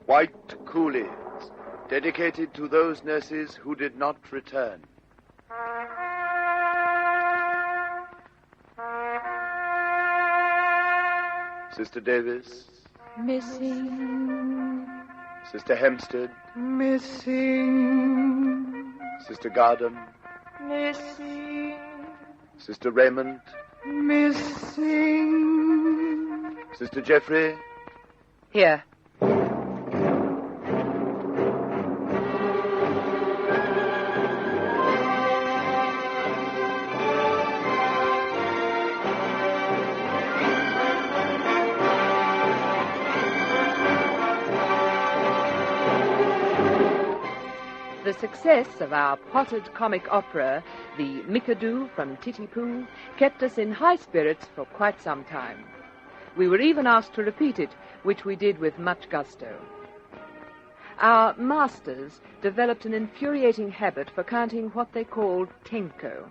White Coolies, dedicated to those nurses who did not return. Sister Davis. Missing. Sister Hempstead. Missing. Sister Gardam. Missing. Sister Raymond. Missing. Sister Jeffery. Here. The success of our potted comic opera, The Mikadoo from Titipu, kept us in high spirits for quite some time. We were even asked to repeat it, which we did with much gusto. Our masters developed an infuriating habit for counting what they called tenko.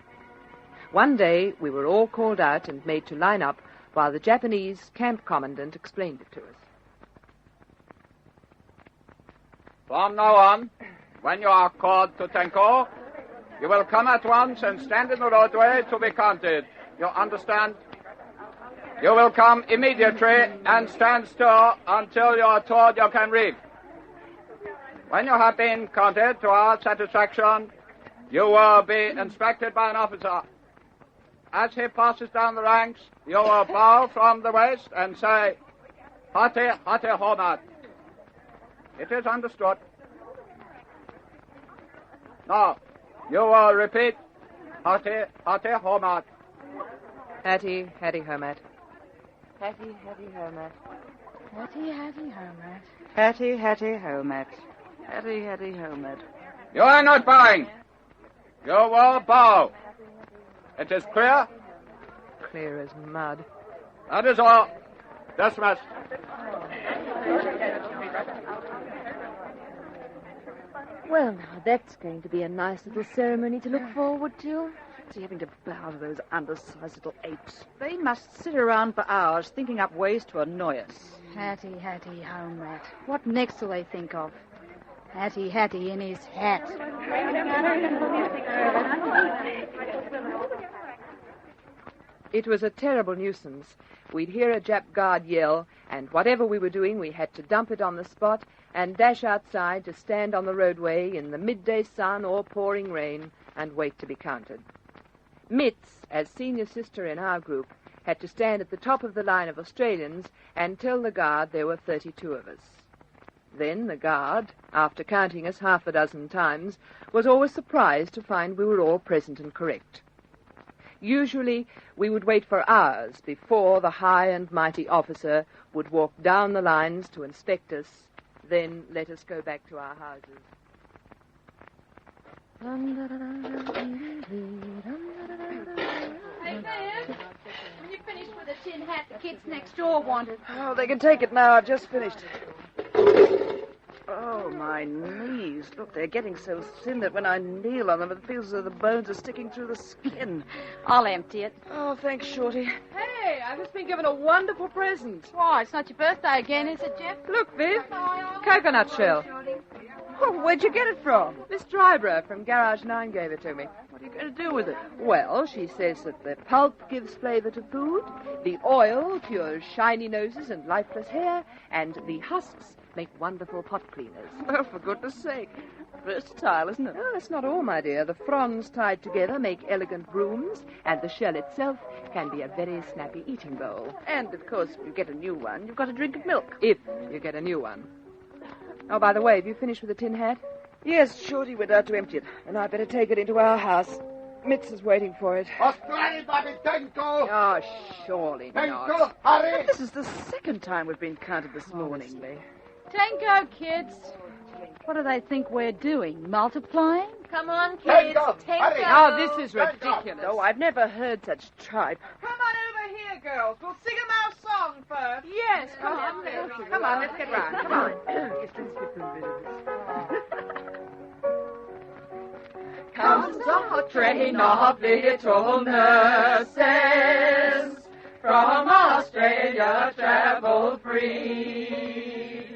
One day we were all called out and made to line up while the Japanese camp commandant explained it to us. From now on, when you are called to Tenko, you will come at once and stand in the roadway to be counted. You understand? You will come immediately and stand still until you are told you can read. When you have been counted to our satisfaction, you will be inspected by an officer. As he passes down the ranks, you will bow from the waist and say, Hate, Hate Homat. It is understood. Now, you will repeat, Hate, Hate Homat. Hattie, Hattie Hermat. Hattie, Hattie Hermat. Hattie, Hattie Hermat. Hattie, Hattie Hermat. Hattie, Hattie Hermat. You are not bowing. You will bow. It is clear? Clear as mud. That is all. Dismissed. Well, now, that's going to be a nice little ceremony to look forward to. Fancy having to bow to those undersized little apes. They must sit around for hours thinking up ways to annoy us. Hattie, Hattie, Hermat. What next will they think of? Hattie, Hattie in his hat. It was a terrible nuisance. We'd hear a Jap guard yell, and whatever we were doing, we had to dump it on the spot and dash outside to stand on the roadway in the midday sun or pouring rain and wait to be counted. Mitz, as senior sister in our group, had to stand at the top of the line of Australians and tell the guard there were 32 of us. Then the guard, after counting us half a dozen times, was always surprised to find we were all present and correct. Usually, we would wait for hours before the high and mighty officer would walk down the lines to inspect us, then let us go back to our houses. Hey, Sam, when you finished with the tin hat, the kids next door wanted. Oh, they can take it now. I've just finished. Oh, my knees. Look, they're getting so thin that when I kneel on them, it feels as though the bones are sticking through the skin. I'll empty it. Oh, thanks, Shorty. Hey, I've just been given a wonderful present. Why, it's not your birthday again, is it, Jeff? Look, Viv, coconut shell. Oh, where'd you get it from? Miss Dryborough from Garage 9 gave it to me. What are you going to do with it? Well, she says that the pulp gives flavor to food, the oil cures shiny noses and lifeless hair, and the husks make wonderful pot cleaners. Well, for goodness sake. Versatile, isn't it? Oh, that's not all, my dear. The fronds tied together make elegant brooms, and the shell itself can be a very snappy eating bowl. And, of course, if you get a new one, you've got a drink of milk. If you get a new one. Oh, by the way, have you finished with the tin hat? Yes, Shorty went out to empty it, and I'd better take it into our house. Mitz is waiting for it. Australia, Tenko! Oh, surely not. Tenko, hurry! This is the second time we've been counted this morning. Honestly. Tango, kids. What do they think we're doing? Multiplying? Come on, kids. Tenko, hurry! Oh, this is ridiculous. Oh, I've never heard such tripe. Come on over here, girls. We'll sing 'em our song first. Yes, come on. Come on, let's get round. Come on. Comes a train of little nurses from Australia, travel free.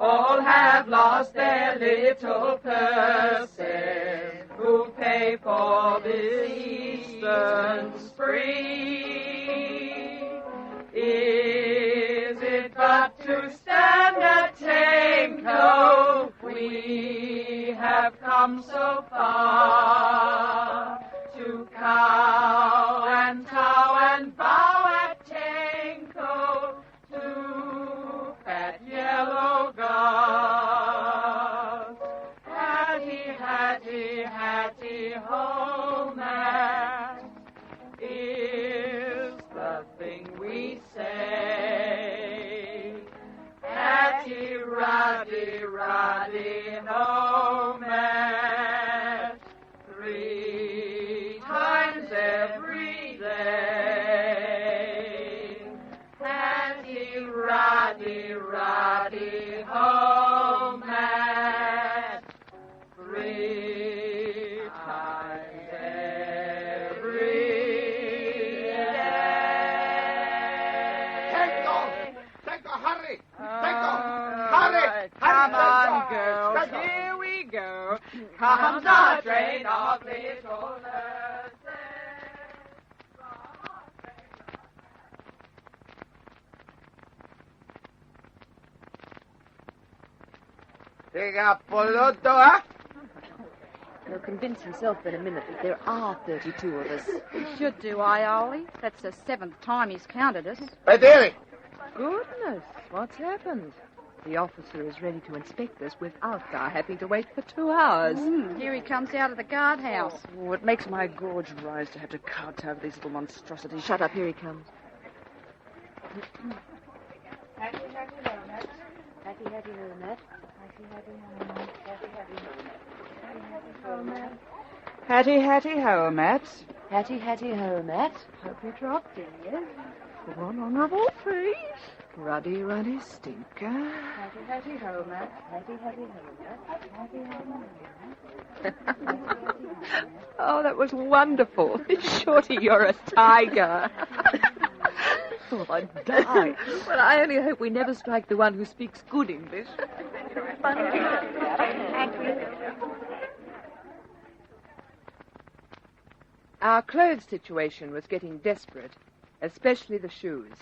All have lost their little purses. Who'll pay for this eastern spree? Is it but to stand at Tenko? We have come so far to cow and tow and bow at Tenko to fat yellow gods. Hattie, Hattie, Hattie, ho, Matt, is the thing we say. Hattie, Roddy, Roddy, ho, Matt, 3 times every day. Hattie, Roddy, Roddy, ho, Matt, 3 times every day. Tenko, hurry! Come on, girls. Here we go. Comes a train of little nurses. Tiga puluto, huh? He'll convince himself in a minute that there are 32 of us. He should do, Ioli. That's the 7th time he's counted us. Hey, dearie. Goodness, what's happened? The officer is ready to inspect us without our having to wait for 2 hours. Here he comes out of the guardhouse. Oh, it makes my gorge rise to have to kowtow to these little monstrosities. Shut up, here he comes. Hattie, Hattie, ho, Matt. Hattie, Hattie, ho, Matt. Hattie, Hattie, ho, Matt. Hattie, Hattie, ho, Matt. Hattie, Hattie, ho, Matt. Hattie, Hattie, ho, Matt. Hope you dropped in, yes? For one honourable face. Ruddy, ruddy stinker. Hattie, Hattie, ho, Matt. Hattie, Hattie, ho, Matt. Hattie, Hattie, ho, Oh, that was wonderful. Shorty, you're a tiger. Oh, I die. Well, I only hope we never strike the one who speaks good English. Our clothes situation was getting desperate, especially the shoes.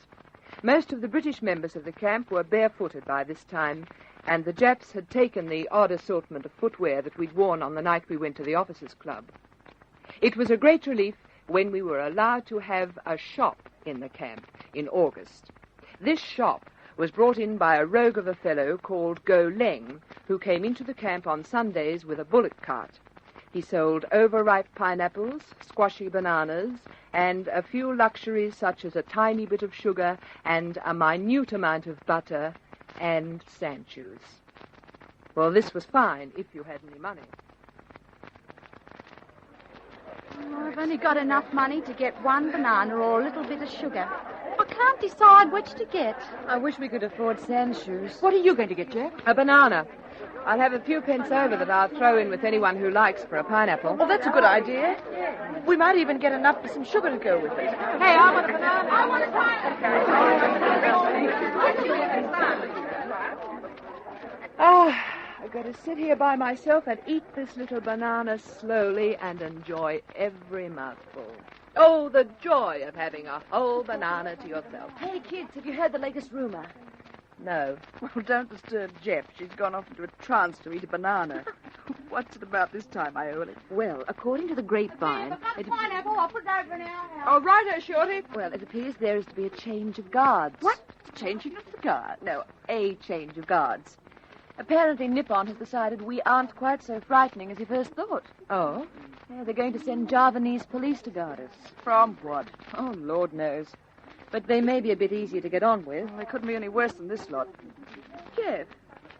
Most of the British members of the camp were barefooted by this time, and the Japs had taken the odd assortment of footwear that we'd worn on the night we went to the officers' club. It was a great relief when we were allowed to have a shop in the camp in August. This shop was brought in by a rogue of a fellow called Go Leng, who came into the camp on Sundays with a bullock cart. He sold overripe pineapples, squashy bananas, and a few luxuries such as a tiny bit of sugar and a minute amount of butter and sand shoes. Well, this was fine if you had any money. Oh, I've only got enough money to get 1 banana or a little bit of sugar. I can't decide which to get. I wish we could afford sand shoes. What are you going to get, Jeff? A banana. I'll have a few pence over that I'll throw in with anyone who likes for a pineapple. Oh, that's a good idea. We might even get enough for some sugar to go with it. Hey, I want a banana. I want a I've got to sit here by myself and eat this little banana slowly and enjoy every mouthful. Oh, the joy of having a whole banana to yourself. Hey, kids, have you heard the latest rumor? No. Well, don't disturb Jeff. She's gone off into a trance to eat a banana. What's it about this time, Ioli? Well, according to the grapevine... pineapple. I'll put it over now. Oh, righto, Shorty. Well, it appears there is to be a change of guards. What? The changing of the guard? No, a change of guards. Apparently Nippon has decided we aren't quite so frightening as he first thought. Oh? Yeah, they're going to send Javanese police to guard us. From what? Oh, Lord knows. But they may be a bit easier to get on with. Well, they couldn't be any worse than this lot. Jeff,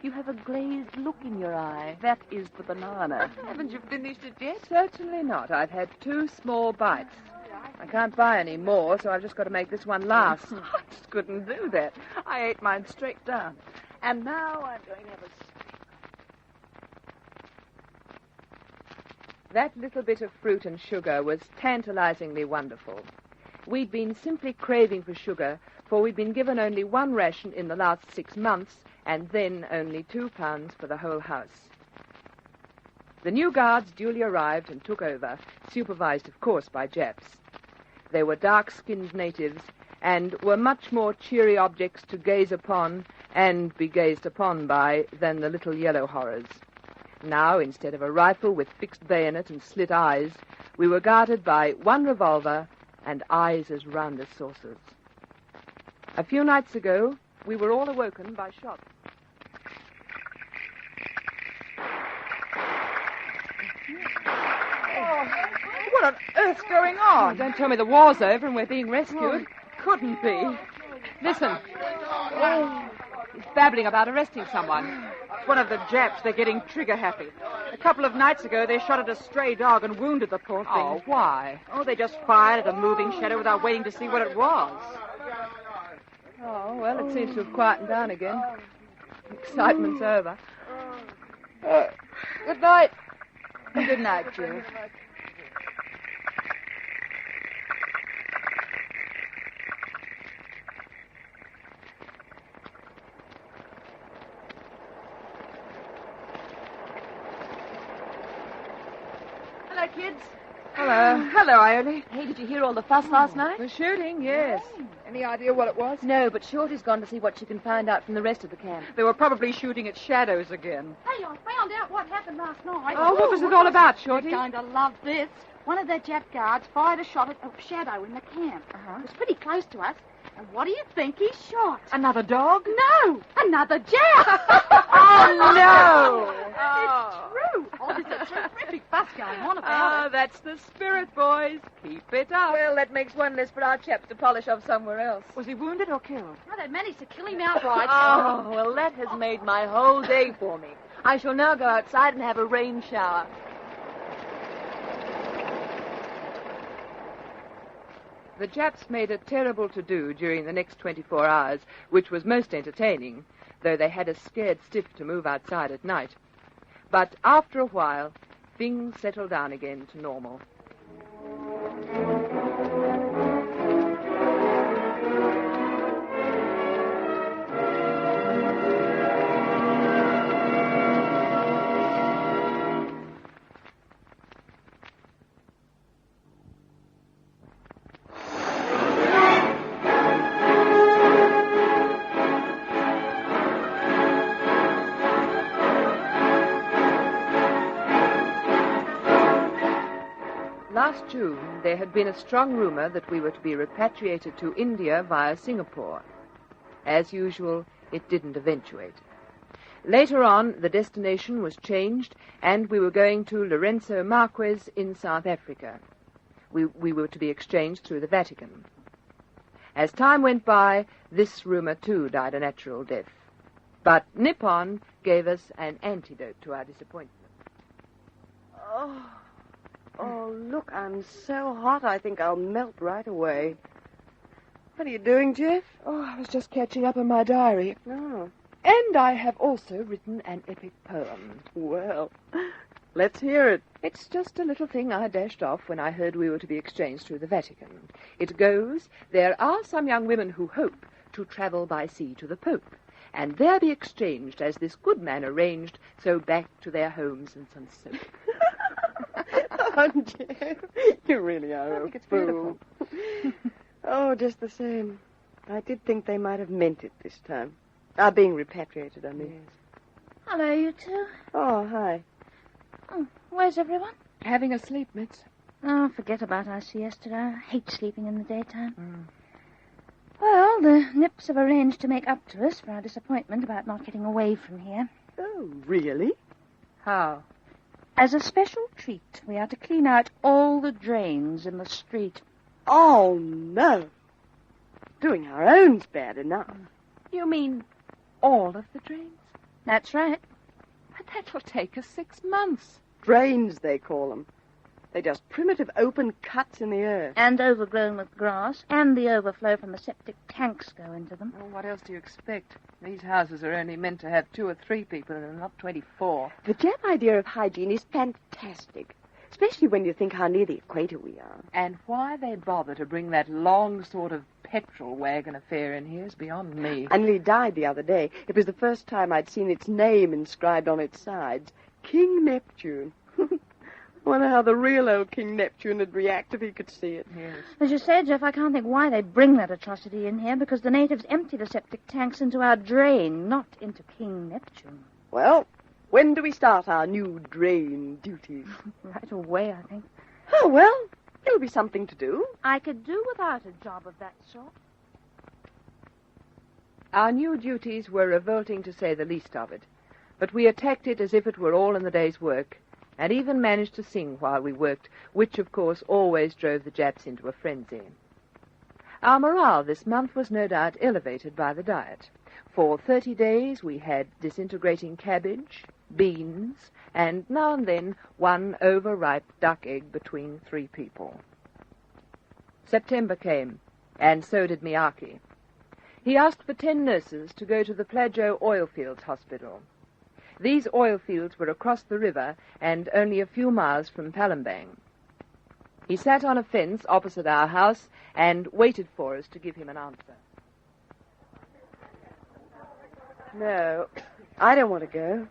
you have a glazed look in your eye. That is the banana. Haven't you finished it yet? Certainly not. I've had 2 small bites. I can't buy any more, so I've just got to make this one last. I just couldn't do that. I ate mine straight down. And now I'm going to have a... That little bit of fruit and sugar was tantalizingly wonderful. We'd been simply craving for sugar, for we'd been given only one ration in the last 6 months, and then only £2 for the whole house. The new guards duly arrived and took over, supervised, of course, by Japs. They were dark-skinned natives, and were much more cheery objects to gaze upon and be gazed upon by than the little yellow horrors. Now, instead of a rifle with fixed bayonet and slit eyes, we were guarded by one revolver and eyes as round as saucers. A few nights ago, we were all awoken by shots. What on earth's going on? Don't tell me the war's over and we're being rescued. Well, it couldn't be. Listen. He's babbling about arresting someone. It's one of the Japs. They're getting trigger-happy. A couple of nights ago, they shot at a stray dog and wounded the poor thing. Oh, why? Oh, they just fired at a moving shadow without waiting to see what it was. Oh, well, it seems to have quietened down again. Excitement's over. Good night. Good night, Jill. Hello, kids. Hello. Hello, Ione. Hey, did you hear all the fuss last night? The shooting, yes. Any idea what it was? No, but Shorty's gone to see what she can find out from the rest of the camp. They were probably shooting at shadows again. Hey, I found out what happened last night. Oh, what was it all about, Shorty? You're going to love this. One of the Jap guards fired a shot at a shadow in the camp. It was pretty close to us. And what do you think he shot? Another dog? No, another Jap. Oh, no. It's true. Oh, there's a terrific fuss going on about it. That's the spirit, boys. Keep it up. Well, that makes one less for our chaps to polish off somewhere else. Was he wounded or killed? Oh, they managed to kill him outright. Oh, well, that has made my whole day for me. I shall now go outside and have a rain shower. The Japs made a terrible to-do during the next 24 hours, which was most entertaining, though they had us scared stiff to move outside at night. But after a while, things settled down again to normal. Last June, there had been a strong rumor that we were to be repatriated to India via Singapore. As usual, it didn't eventuate. Later on, the destination was changed, and we were going to Lourenço Marques in South Africa. We were to be exchanged through the Vatican. As time went by, this rumor, too, died a natural death. But Nippon gave us an antidote to our disappointment. Oh, look, I'm so hot I think I'll melt right away. What are you doing, Jeff? Oh, I was just catching up on my diary. Oh, And I have also written an epic poem. well, let's hear it. It's just a little thing I dashed off when I heard we were to be exchanged through the Vatican. It goes, there are some young women who hope to travel by sea to the Pope, and there be exchanged as this good man arranged, so back to their homes and some soap. Oh, Jeff, you really are I think a it's fool. beautiful. Oh, just the same. I did think they might have meant it this time. Being repatriated, I mean. Yes. Hello, you two. Oh, hi. Oh, where's everyone? Having a sleep, Mitz. Oh, forget about our siesta. I hate sleeping in the daytime. Well, the Nips have arranged to make up to us for our disappointment about not getting away from here. Oh, really? How? As a special treat, we are to clean out all the drains in the street. Oh, no. Doing our own's bad enough. You mean all of the drains? That's right. But that'll take us 6 months. Drains, they call them. They're just primitive open cuts in the earth. And overgrown with grass, and the overflow from the septic tanks go into them. Well, what else do you expect? These houses are only meant to have 2 or 3 people and not 24. The Jap idea of hygiene is fantastic. Especially when you think how near the equator we are. And why they bother to bring that long sort of petrol wagon affair in here is beyond me. I nearly died the other day. It was the first time I'd seen its name inscribed on its sides. King Neptune. Wonder how the real old King Neptune would react if he could see it. Yes. As you say, Jeff, I can't think why they bring that atrocity in here, because the natives empty the septic tanks into our drain, not into King Neptune. Well, when do we start our new drain duties? Right away, I think. Oh, well, it'll be something to do. I could do without a job of that sort. Our new duties were revolting, to say the least of it, but we attacked it as if it were all in the day's work, and even managed to sing while we worked, which, of course, always drove the Japs into a frenzy. Our morale this month was no doubt elevated by the diet. For 30 days we had disintegrating cabbage, beans, and now and then one overripe duck egg between 3 people. September came, and so did Miyake. He asked for 10 nurses to go to the Plateau Oilfields Hospital. These oil fields were across the river and only a few miles from Palembang. He sat on a fence opposite our house and waited for us to give him an answer. No, I don't want to go.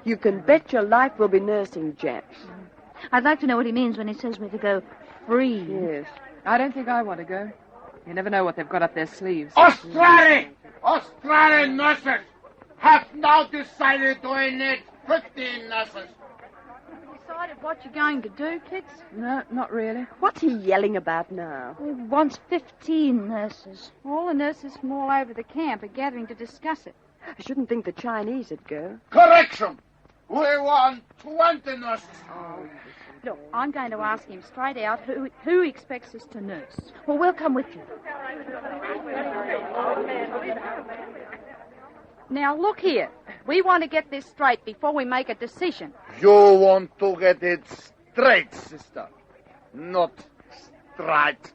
You can bet your life we'll be nursing Japs. I'd like to know what he means when he says we're to go free. Yes. I don't think I want to go. You never know what they've got up their sleeves. Australian nurses have now decided we need 15 nurses. Decided what you're going to do, kids? No, not really. What's he yelling about now? He wants 15 nurses. All the nurses from all over the camp are gathering to discuss it. I shouldn't think the Chinese would go. Correction. We want 20 nurses. Look, I'm going to ask him straight out who he expects us to nurse. Well, we'll come with you. Now, look here. We want to get this straight before we make a decision. You want to get it straight, sister. Not straight.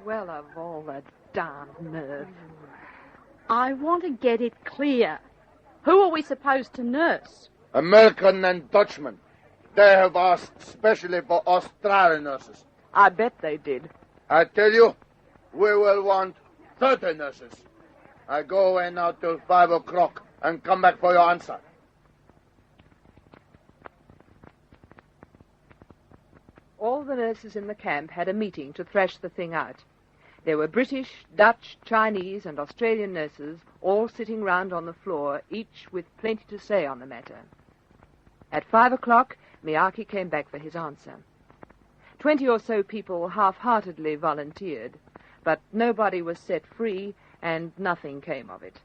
Well, of all the darned nerve. I want to get it clear. Who are we supposed to nurse? American and Dutchman. They have asked specially for Australian nurses. I bet they did. I tell you, we will want 30 nurses. I go away now till 5 o'clock and come back for your answer. All the nurses in the camp had a meeting to thrash the thing out. There were British, Dutch, Chinese, and Australian nurses all sitting round on the floor, each with plenty to say on the matter. At 5 o'clock, Miyake came back for his answer. 20 or so people half-heartedly volunteered, but nobody was set free, and nothing came of it.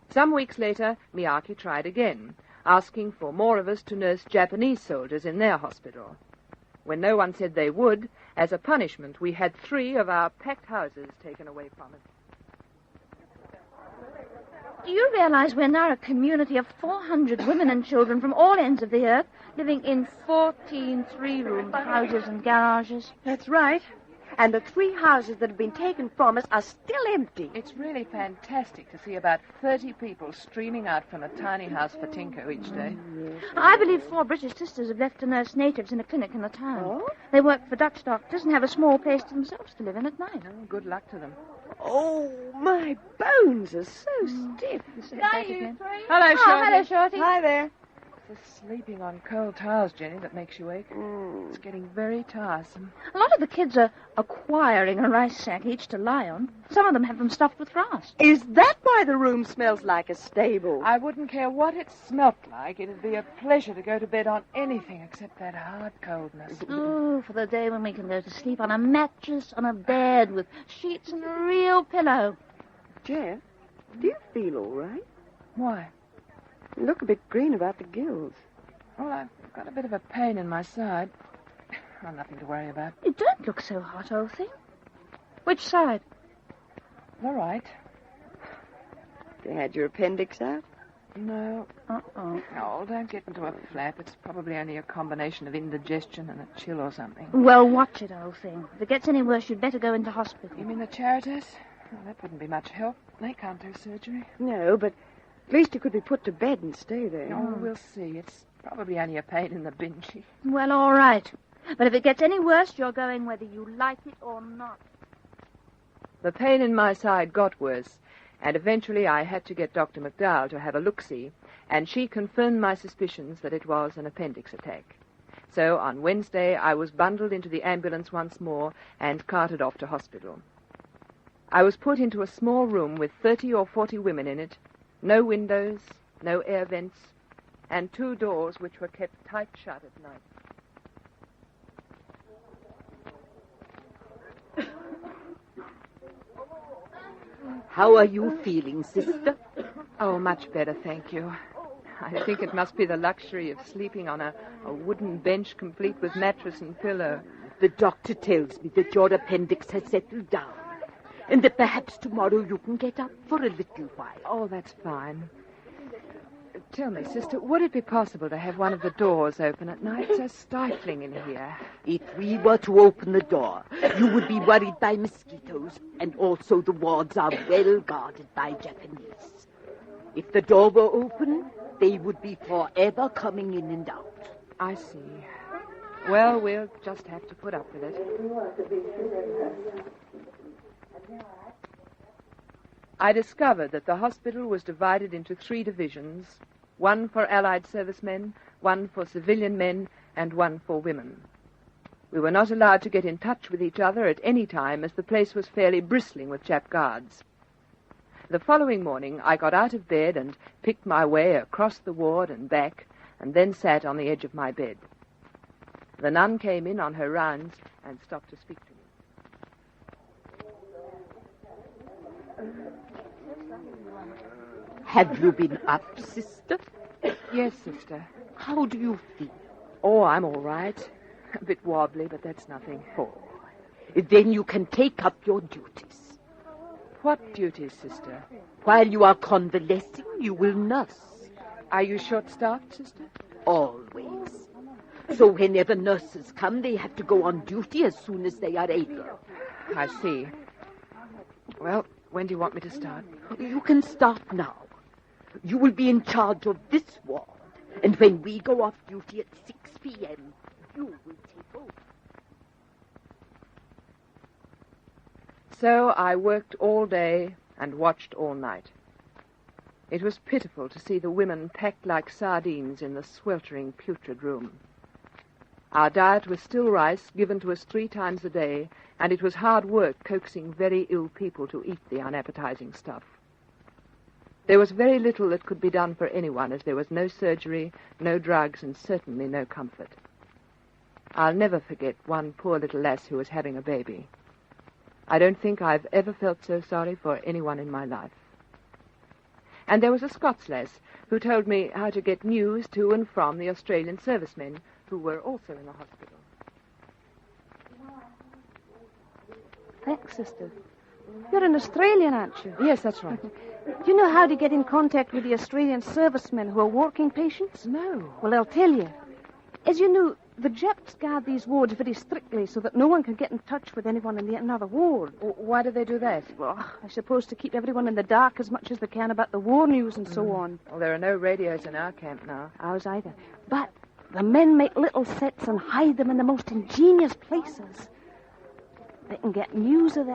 Some weeks later, Miyake tried again, asking for more of us to nurse Japanese soldiers in their hospital. When no one said they would, as a punishment, we had 3 of our packed houses taken away from us. Do you realize we're now a community of 400 women and children from all ends of the earth, living in 14 three-room houses and garages? That's right. And the 3 houses that have been taken from us are still empty. It's really fantastic to see about 30 people streaming out from a tiny house for Tinko each day. I believe 4 British sisters have left to nurse natives in a clinic in the town. Oh? They work for Dutch doctors and have a small place to themselves to live in at night. Oh, good luck to them. Oh, my bones are so stiff. Hello, Shorty. Oh, hello, Shorty. Hi there. It's the sleeping on cold tiles, Jenny, that makes you ache. It's getting very tiresome. A lot of the kids are acquiring a rice sack each to lie on. Some of them have them stuffed with grass. Is that why the room smells like a stable? I wouldn't care what it smelt like. It'd be a pleasure to go to bed on anything except that hard coldness. Oh, for the day when we can go to sleep on a mattress, on a bed, with sheets and a real pillow. Jeff, do you feel all right? Why? You look a bit green about the gills. Well, I've got a bit of a pain in my side. Well, nothing to worry about. You don't look so hot, old thing. Which side? All right. You had your appendix out? No. Uh-oh. No, don't get into a flap. It's probably only a combination of indigestion and a chill or something. Well, watch it, old thing. If it gets any worse, you'd better go into hospital. You mean the Charitas? Well, that wouldn't be much help. They can't do surgery. No, but at least you could be put to bed and stay there. Oh, we'll see. It's Probably only a pain in the bingy. Well, all right. But if it gets any worse, you're going whether you like it or not. The pain in my side got worse, and eventually I had to get Dr. McDowell to have a look-see, and she confirmed my suspicions that it was an appendix attack. So on Wednesday, I was bundled into the ambulance once more and carted off to hospital. I was put into a small room with 30 or 40 women in it, no windows, no air vents, and 2 doors which were kept tight shut at night. How are you feeling, sister? Oh, much better, thank you. I think it must be the luxury of sleeping on a wooden bench complete with mattress and pillow. The doctor tells me that your appendix has settled down, and that perhaps tomorrow you can get up for a little while. Oh, that's fine. Tell me, sister, would it be possible to have one of the doors open at night? It's so stifling in here. If we were to open the door, you would be worried by mosquitoes, and also the wards are well guarded by Japanese. If the door were open, they would be forever coming in and out. I see. Well, we'll just have to put up with it. I discovered that the hospital was divided into 3 divisions, one for Allied servicemen, one for civilian men, and one for women. We were not allowed to get in touch with each other at any time, as the place was fairly bristling with Jap guards. The following morning, I got out of bed and picked my way across the ward and back, and then sat on the edge of my bed. The nun came in on her rounds and stopped to speak to me. Have you been up, sister? Yes, sister. How do you feel? Oh, I'm all right. A bit wobbly, but that's nothing. Oh, then you can take up your duties. What duties, sister? While you are convalescing, you will nurse. Are you short-staffed, sister? Always. So whenever nurses come, they have to go on duty as soon as they are able. I see. Well, when do you want me to start? You can start now. You will be in charge of this ward. And when we go off duty at 6 p.m., you will take over. So I worked all day and watched all night. It was pitiful to see the women packed like sardines in the sweltering, putrid room. Our diet was still rice, given to us 3 times a day, and it was hard work coaxing very ill people to eat the unappetizing stuff. There was very little that could be done for anyone, as there was no surgery, no drugs, and certainly no comfort. I'll never forget one poor little lass who was having a baby. I don't think I've ever felt so sorry for anyone in my life. And there was a Scots lass who told me how to get news to and from the Australian servicemen who were also in the hospital. Thanks, sister. You're an Australian, aren't you? Yes, that's right. Do you know how to get in contact with the Australian servicemen who are working patients? No. Well, they'll tell you. As you know, the Japs guard these wards very strictly so that no one can get in touch with anyone in another ward. Why do they do that? Well, I suppose to keep everyone in the dark as much as they can about the war news and so on. Well, there are no radios in our camp now. Ours either. But the men make little sets and hide them in the most ingenious places. They can get news of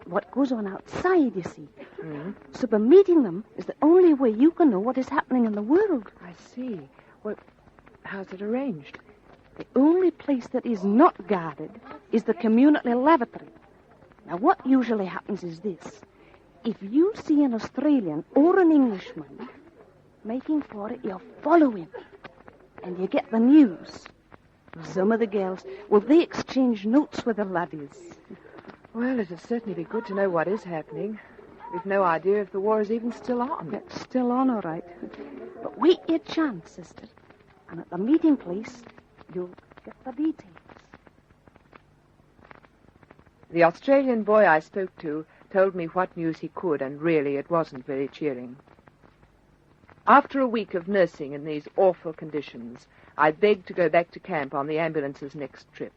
what goes on outside, you see. Mm. So by meeting them is the only way you can know what is happening in the world. I see. Well, how's it arranged? The only place that is not guarded is the community lavatory. Now, what usually happens is this. If you see an Australian or an Englishman making for it, you follow him, and you get the news. Some of the girls, well, they exchange notes with the laddies. Well, it'd certainly be good to know what is happening. We've no idea if the war is even still on. It's still on, all right. But wait your chance, sister. And at the meeting place, you'll get the details. The Australian boy I spoke to told me what news he could, and really it wasn't very cheering. After a week of nursing in these awful conditions, I begged to go back to camp on the ambulance's next trip.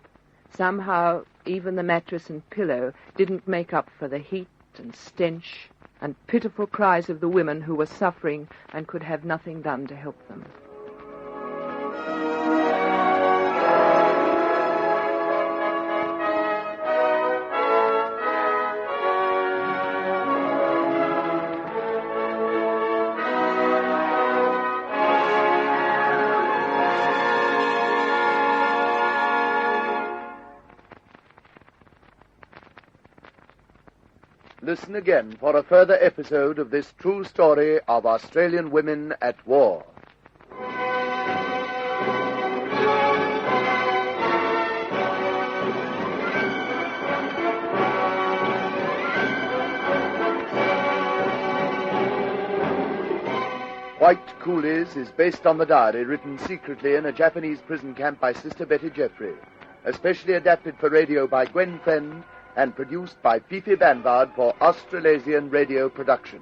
Somehow, even the mattress and pillow didn't make up for the heat and stench and pitiful cries of the women who were suffering and could have nothing done to help them. Listen again for a further episode of this true story of Australian women at war. White Coolies is based on the diary written secretly in a Japanese prison camp by Sister Betty Jeffery, especially adapted for radio by Gwen Friend and produced by Fifi Banvard for Australasian Radio Production.